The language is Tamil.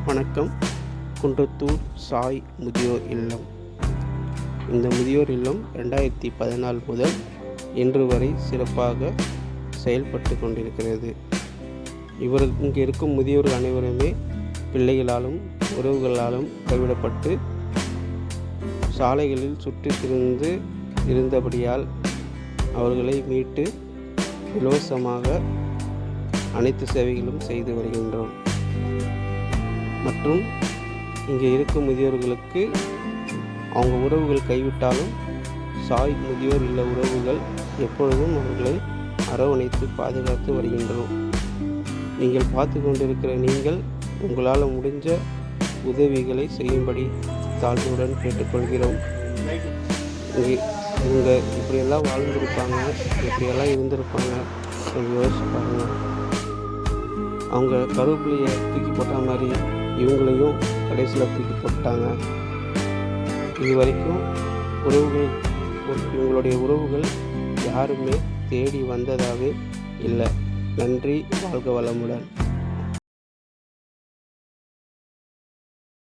வணக்கம். குன்றத்தூர் சாய் முதியோர் இல்லம். இந்த முதியோர் இல்லம் 2014 முதல் இன்று வரை சிறப்பாக செயல்பட்டு கொண்டிருக்கிறது. இங்கே இருக்கும் முதியோர்கள் அனைவருமே பிள்ளைகளாலும் உறவுகளாலும் கைவிடப்பட்டு சாலைகளில் சுற்றி திரிந்து இருந்தபடியால் அவர்களை மீட்டு இலவசமாக அனைத்து சேவைகளும் செய்து வருகின்றோம். மற்றும் இங்கே இருக்கும் முதியோர்களுக்கு அவங்க உறவுகள் கைவிட்டாலும் சாய் முதியோர் இல்ல உறவுகள் எப்பொழுதும் அவர்களை அரவணைத்து பாதுகாத்து வருகின்றோம். நீங்கள் பார்த்து கொண்டிருக்கிற நீங்கள் உங்களால் முடிஞ்ச உதவிகளை செய்யும்படி தாழ்வுடன் கேட்டுக்கொள்கிறோம். இவங்க இப்படியெல்லாம் வாழ்ந்திருப்பாங்க, இப்படியெல்லாம் இருந்திருப்பாங்க, யோசிச்சு பாருங்க. அவங்க கருவேப்பிலையை தூக்கி போட்ட மாதிரி இவங்களையும் கடைசியில் தூக்கி போட்டாங்க. இது வரைக்கும் இவங்களுடைய உறவுகள் யாருமே தேடி வந்ததாகவே இல்லை. நன்றி. வாழ்க வளமுடன்.